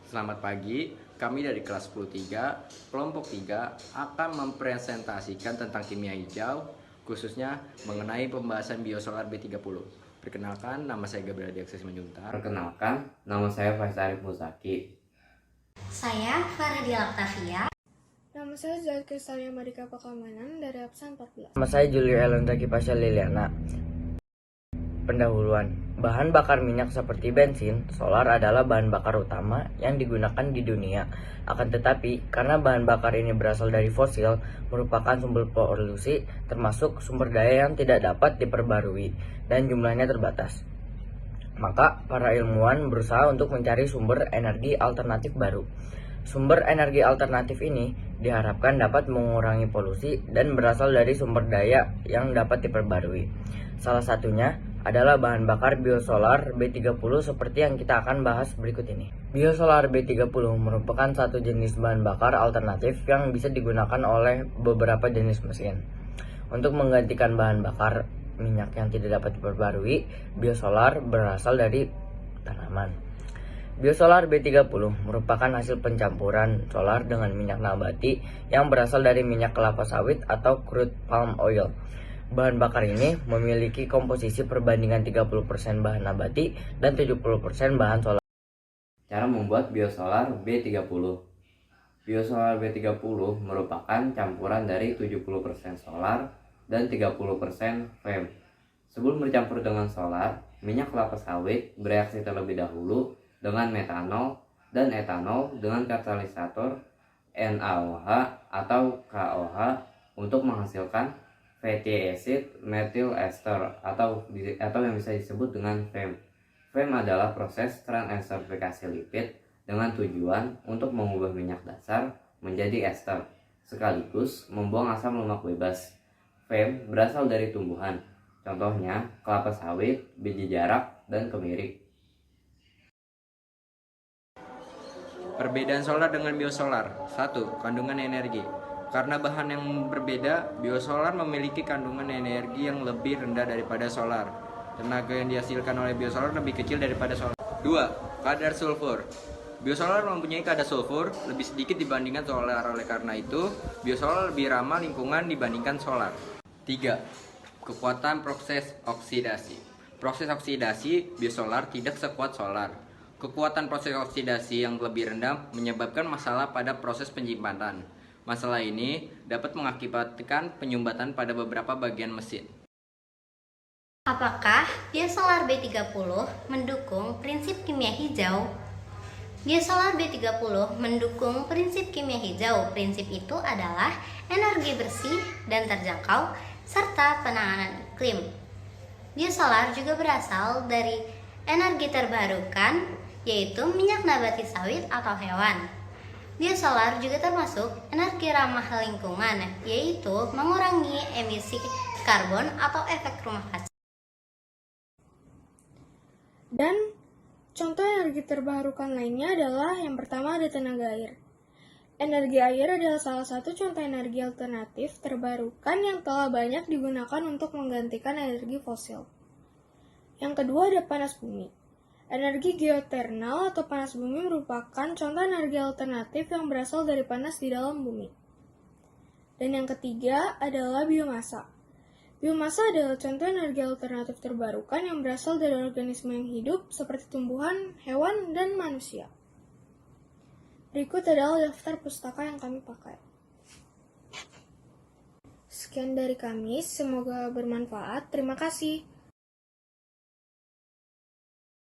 Selamat pagi, kami dari kelas 103, kelompok 3 akan mempresentasikan tentang kimia hijau, khususnya mengenai pembahasan biosolar B30. Perkenalkan, nama saya Gabriel Diakses Manjuntar. Perkenalkan, nama saya Faiz Arif Musaki. Saya Faradila Octavia. Nama saya Zahid Kristalia Marika Pakamanan dari absen 14. Nama saya Julio Elentaki Pasha Liliana. Pendahuluan. Bahan bakar minyak seperti bensin, solar adalah bahan bakar utama yang digunakan di dunia. Akan tetapi, karena bahan bakar ini berasal dari fosil, merupakan sumber polusi, termasuk sumber daya yang tidak dapat diperbarui, dan jumlahnya terbatas. Maka, para ilmuwan berusaha untuk mencari sumber energi alternatif baru. Sumber energi alternatif ini diharapkan dapat mengurangi polusi dan berasal dari sumber daya yang dapat diperbarui. Salah satunya adalah bahan bakar biosolar B30 seperti yang kita akan bahas berikut ini. Biosolar B30 merupakan satu jenis bahan bakar alternatif yang bisa digunakan oleh beberapa jenis mesin. Untuk menggantikan bahan bakar minyak yang tidak dapat diperbarui, biosolar berasal dari tanaman. Biosolar B30 merupakan hasil pencampuran solar dengan minyak nabati yang berasal dari minyak kelapa sawit atau crude palm oil. Bahan bakar ini memiliki komposisi perbandingan 30% bahan nabati dan 70% bahan solar. Cara membuat biosolar B30. Biosolar B30 merupakan campuran dari 70% solar dan 30% PEM. Sebelum bercampur dengan solar, minyak kelapa sawit bereaksi terlebih dahulu dengan metanol dan etanol dengan katalisator NaOH atau KOH untuk menghasilkan fatty acid methyl ester atau yang bisa disebut dengan FEM. FEM adalah proses transesterifikasi lipid dengan tujuan untuk mengubah minyak dasar menjadi ester, sekaligus membuang asam lemak bebas. FEM berasal dari tumbuhan, contohnya kelapa sawit, biji jarak, dan kemiri. Perbedaan solar dengan biosolar. 1. Kandungan energi. Karena bahan yang berbeda, biosolar memiliki kandungan energi yang lebih rendah daripada solar. Tenaga yang dihasilkan oleh biosolar lebih kecil daripada solar. 2. Kadar sulfur. Biosolar mempunyai kadar sulfur lebih sedikit dibandingkan solar. Oleh karena itu, biosolar lebih ramah lingkungan dibandingkan solar. 3. Kekuatan proses oksidasi. Proses oksidasi biosolar tidak sekuat solar. Kekuatan proses oksidasi yang lebih rendah menyebabkan masalah pada proses penyimpanan. Masalah ini dapat mengakibatkan penyumbatan pada beberapa bagian mesin. Apakah biosolar B30 mendukung prinsip kimia hijau? Biosolar B30 mendukung prinsip kimia hijau. Prinsip itu adalah energi bersih dan terjangkau serta penanganan iklim. Biosolar juga berasal dari energi terbarukan, yaitu minyak nabati sawit atau hewan. Biosolar juga termasuk energi ramah lingkungan, yaitu mengurangi emisi karbon atau efek rumah kaca. Dan contoh energi terbarukan lainnya adalah yang pertama ada tenaga air. Energi air adalah salah satu contoh energi alternatif terbarukan yang telah banyak digunakan untuk menggantikan energi fosil. Yang kedua ada panas bumi. Energi geothermal atau panas bumi merupakan contoh energi alternatif yang berasal dari panas di dalam bumi. Dan yang ketiga adalah biomasa. Biomasa adalah contoh energi alternatif terbarukan yang berasal dari organisme yang hidup seperti tumbuhan, hewan, dan manusia. Berikut adalah daftar pustaka yang kami pakai. Sekian dari kami, semoga bermanfaat. Terima kasih.